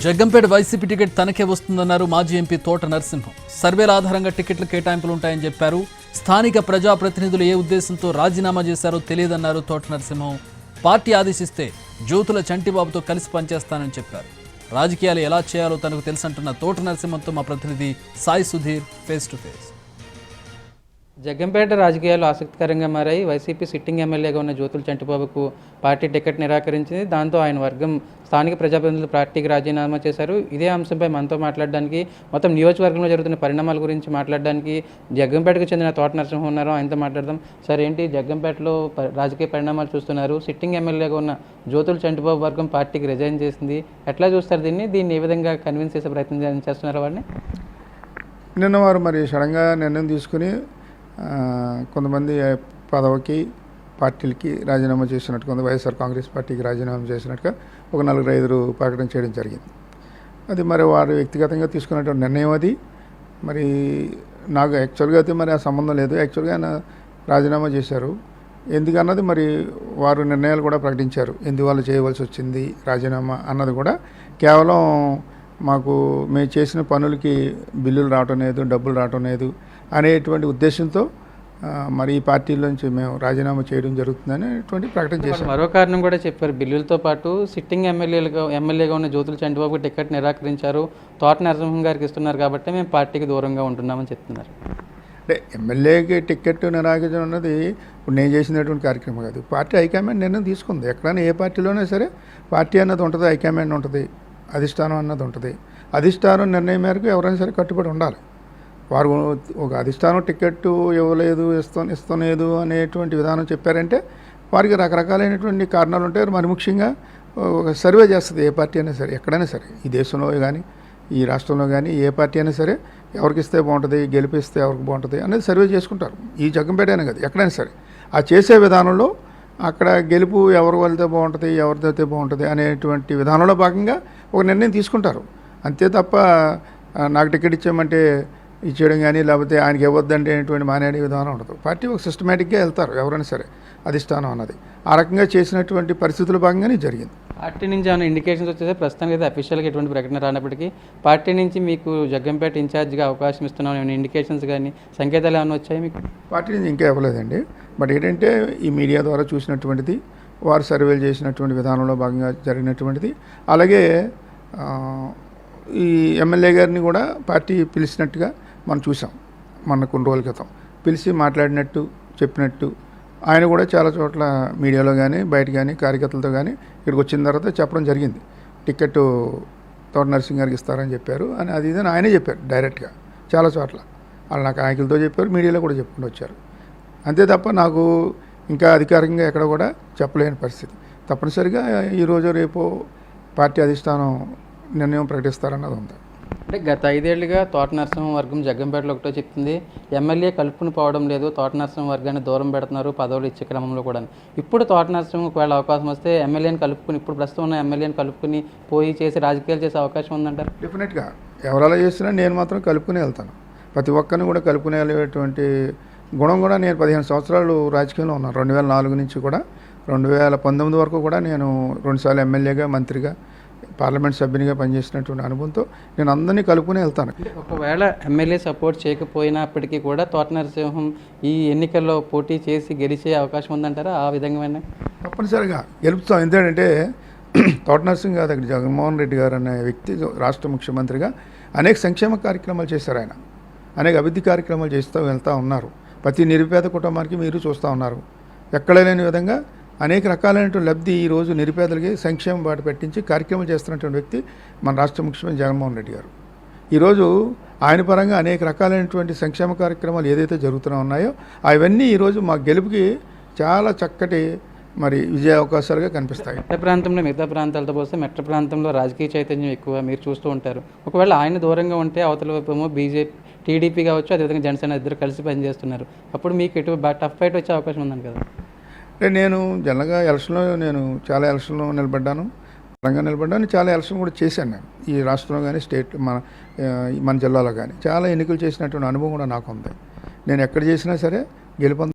Jaggampeta YCP ticket తనకే వస్తుందన్నారు మాజీ MP తోట నరసింహం. సర్వేల ఆధారంగా టికెట్ల కేటాయింపులు ఉంటాయని చెప్పారు. స్థానిక ప్రజాప్రతినిధులు ఏ ఉద్దేశంతో రాజీనామా చేశారో తెలియదన్నారు తోట నరసింహం. పార్టీ ఆదేశిస్తే జ్యోతుల చంటిబాబుతో కలిసి పనిచేస్తానని చెప్పారు. రాజకీయాలు ఎలా చేయాలో తనకు తెలుసంటున్న తోట నరసింహంతో మా ప్రతినిధి Sai Sudheer face to face. Jaggampeta రాజకీయాలు ఆసక్తికరంగా మారాయి. వైసీపీ సిట్టింగ్ ఎమ్మెల్యేగా ఉన్న జ్యోతుల చంటిబాబుకు పార్టీ టికెట్ నిరాకరించింది. దాంతో ఆయన వర్గం స్థానిక ప్రజాప్రతినిధులు పార్టీకి రాజీనామా చేశారు. ఇదే అంశంపై మనతో మాట్లాడడానికి, మొత్తం నియోజకవర్గంలో జరుగుతున్న పరిణామాల గురించి మాట్లాడడానికి జగ్గంపేటకు చెందిన తోట నరసింహం ఉన్నారు. ఆయనతో మాట్లాడదాం. సార్, ఏంటి జగ్గంపేటలో రాజకీయ పరిణామాలు చూస్తున్నారు? సిట్టింగ్ ఎమ్మెల్యేగా ఉన్న జ్యోతుల చంటిబాబు వర్గం పార్టీకి రిజైన్ చేసింది. ఎట్లా చూస్తారు దీన్ని ఏ విధంగా కన్విన్స్ చేసే ప్రయత్నం చేస్తున్నారు వాడిని? నిన్న వారు మరి సడన్గా నిర్ణయం తీసుకుని కొంతమంది పదవికి పార్టీలకి రాజీనామా చేసినట్టు, కొంత వైఎస్ఆర్ కాంగ్రెస్ పార్టీకి రాజీనామా చేసినట్టుగా ఒక 4-5 ప్రకటన చేయడం జరిగింది. అది మరి వారు వ్యక్తిగతంగా తీసుకున్నటువంటి నిర్ణయం. అది మరి నాకు యాక్చువల్గా అయితే మరి ఆ సంబంధం లేదు. యాక్చువల్గా ఆయన రాజీనామా చేశారు. ఎందుకన్నది మరి వారు నిర్ణయాలు కూడా ప్రకటించారు. ఎందువల్ల చేయవలసి వచ్చింది రాజీనామా అన్నది కూడా కేవలం మాకు మేము చేసిన పనులకి బిల్లులు రావటం లేదు, డబ్బులు రావటం లేదు అనేటువంటి ఉద్దేశంతో మరి ఈ పార్టీలోంచి మేము రాజీనామా చేయడం జరుగుతుందని ప్రకటన చేశారు. మరో కారణం కూడా చెప్పారు. బిల్లులతో పాటు సిట్టింగ్ ఎమ్మెల్యేగా ఉన్న జ్యోతుల చంటిబాబు టికెట్ నిరాకరించారు, తోట నరసింహం గారికి ఇస్తున్నారు కాబట్టి మేము పార్టీకి దూరంగా ఉంటున్నామని చెప్తున్నారు. అంటే ఎమ్మెల్యేకి టికెట్ నిరాకరించడం అన్నది ఇప్పుడు నేను చేసినటువంటి కార్యక్రమం కాదు. పార్టీ హైకమాండ్ నిర్ణయం తీసుకుంది. ఎక్కడైనా ఏ పార్టీలోనే సరే పార్టీ అన్నది ఉంటుంది, హైకమాండ్ ఉంటుంది, అధిష్టానం అన్నది ఉంటుంది. అధిష్టానం నిర్ణయం మేరకు ఎవరైనా సరే కట్టుబడి ఉండాలి. వారు ఒక అధిష్టానం టికెట్ ఇవ్వలేదు, ఇస్తలేదు అనేటువంటి విధానం చెప్పారంటే వారికి రకరకాలైనటువంటి కారణాలు ఉంటాయి. మరి ముఖ్యంగా ఒక సర్వే చేస్తుంది ఏ పార్టీ అయినా సరే, ఎక్కడైనా సరే, ఈ దేశంలో కానీ ఈ రాష్ట్రంలో కానీ ఏ పార్టీ అయినా సరే ఎవరికి ఇస్తే బాగుంటుంది, గెలిపిస్తే ఎవరికి బాగుంటుంది అనేది సర్వే చేసుకుంటారు. ఈ జగ్గంపేట అయినా కదా, ఎక్కడైనా సరే ఆ చేసే విధానంలో అక్కడ గెలుపు ఎవరు వెళ్తే బాగుంటుంది, ఎవరితో అయితే బాగుంటుంది అనేటువంటి విధానంలో భాగంగా ఒక నిర్ణయం తీసుకుంటారు. అంతే తప్ప నాకు టికెట్ ఇచ్చామంటే ఇచ్చేయడం కానీ, లేకపోతే ఆయనకి ఇవ్వద్దంటే అనేటువంటి మానేడే విధానం ఉండదు. పార్టీ ఒక సిస్టమేటిక్గా వెళ్తారు ఎవరైనా సరే, అధిష్టానం అన్నది ఆ రకంగా చేసినటువంటి పరిస్థితుల భాగంగానే జరిగింది. పార్టీ నుంచి ఏమైనా ఇండికేషన్స్ వచ్చేసి ప్రస్తుతానికి అయితే అఫీషియల్గా ఎటువంటి ప్రకటన రానప్పటికీ పార్టీ నుంచి మీకు జగ్గంపేట ఇన్ఛార్జ్గా అవకాశం ఇస్తున్నాం ఏమైనా ఇండికేషన్స్ కానీ సంకేతాలు ఏమైనా వచ్చాయి మీకు? పార్టీ నుంచి ఇంకా ఇవ్వలేదండి. బట్ ఏంటంటే ఈ మీడియా ద్వారా చూసినటువంటిది, వారు సర్వేలు చేసినటువంటి విధానంలో భాగంగా జరిగినటువంటిది. అలాగే ఈ ఎమ్మెల్యే గారిని కూడా పార్టీ పిలిచినట్టుగా మనం చూసాం. మొన్న కొన్ని రోజుల క్రితం పిలిచి మాట్లాడినట్టు చెప్పినట్టు ఆయన కూడా చాలా చోట్ల మీడియాలో కానీ బయట కానీ కార్యకర్తలతో కానీ ఇక్కడికి వచ్చిన తర్వాత చెప్పడం జరిగింది. టికెట్ తోట నరసింహ గారికి ఇస్తారని చెప్పారు అని, అది ఇదని ఆయనే చెప్పారు డైరెక్ట్గా చాలా చోట్ల. వాళ్ళు నాకు నాయకులతో చెప్పారు, మీడియాలో కూడా చెప్పుకుంటూ వచ్చారు. అంతే తప్ప నాకు ఇంకా అధికారికంగా ఎక్కడ కూడా చెప్పలేని పరిస్థితి. తప్పనిసరిగా ఈరోజు రేపు పార్టీ అధిష్టానం నిర్ణయం ప్రకటిస్తారన్నది ఉంది. అంటే గత 5 ఏళ్లుగా తోట నరసింహం వర్గం జగ్గంపేటలో ఒకటో చెప్తుంది, ఎమ్మెల్యే కలుపుకుని పోవడం లేదు, తోట నరసింహం వర్గాన్ని దూరం పెడుతున్నారు పదవులు ఇచ్చే క్రమంలో కూడా. ఇప్పుడు తోట నరసింహం ఒకవేళ అవకాశం వస్తే ఎమ్మెల్యేని కలుపుకుని, ఇప్పుడు ప్రస్తుతం ఉన్న ఎమ్మెల్యేని కలుపుకుని పోయి చేసి రాజకీయాలు చేసే అవకాశం ఉందంటారు? డెఫినెట్గా ఎవరు చేసినా నేను మాత్రం కలుపుకుని వెళ్తాను. ప్రతి ఒక్కరిని కూడా కలుపుకుని వెళ్ళేటువంటి గుణం కూడా నేను 15 సంవత్సరాలు రాజకీయంలో ఉన్నాను. 2004 నుంచి కూడా 2019 వరకు కూడా నేను 2 సార్లు ఎమ్మెల్యేగా, మంత్రిగా, పార్లమెంట్ సభ్యునిగా పనిచేసినటువంటి అనుభవంతో నేను అందరినీ కలుపుకుని వెళ్తాను. ఒకవేళ ఎమ్మెల్యే సపోర్ట్ చేయకపోయినప్పటికీ కూడా తోట నరసింహం ఈ ఎన్నికల్లో పోటీ చేసి గెలిచే అవకాశం ఉందంటారా? ఆ విధంగా తప్పనిసరిగా గెలుపుతాం. ఎందుకంటే తోట నరసింహ గారు దగ్గర జగన్మోహన్ రెడ్డి గారు అనే వ్యక్తి రాష్ట్ర ముఖ్యమంత్రిగా అనేక సంక్షేమ కార్యక్రమాలు చేశారు. ఆయన అనేక అభివృద్ధి కార్యక్రమాలు చేస్తూ వెళ్తూ ఉన్నారు. ప్రతి నిరుపేద కుటుంబానికి మీరు చూస్తూ ఉన్నారు. ఎక్కడ లేని విధంగా అనేక రకాలైనటువంటి లబ్ధి ఈరోజు నిరుపేదలకి సంక్షేమ బాట పెట్టించి కార్యక్రమాలు చేస్తున్నటువంటి వ్యక్తి మన రాష్ట్ర ముఖ్యమంత్రి జగన్మోహన్ రెడ్డి గారు. ఈరోజు ఆయన పరంగా అనేక రకాలైనటువంటి సంక్షేమ కార్యక్రమాలు ఏదైతే జరుగుతూ ఉన్నాయో అవన్నీ ఈరోజు మా గెలుపుకి చాలా చక్కటి మరి విజయ అవకాశాలుగా కనిపిస్తాయి. మెట్ట ప్రాంతంలో మిగతా ప్రాంతాలతో పోస్తే మెట్ట ప్రాంతంలో రాజకీయ చైతన్యం ఎక్కువ మీరు చూస్తూ ఉంటారు. ఒకవేళ ఆయన దూరంగా ఉంటే అవతల వైపు బీజేపీ, టీడీపీ కావచ్చు, అదేవిధంగా జనసేన ఇద్దరు కలిసి పనిచేస్తున్నారు. అప్పుడు మీకు ఎటు టఫ్ ఫైట్ వచ్చే అవకాశం ఉందని కదా? అంటే నేను జనరల్గా ఎలక్షన్లో చాలా ఎలక్షన్లో నిలబడ్డాను, బలంగా నిలబడ్డాను. చాలా ఎలక్షన్ కూడా చేశాను నేను ఈ రాష్ట్రంలో కానీ స్టేట్ మన జిల్లాలో కానీ చాలా ఎన్నికలు చేసినటువంటి అనుభవం కూడా నాకు ఉంది. నేను ఎక్కడ చేసినా సరే గెలుపొంద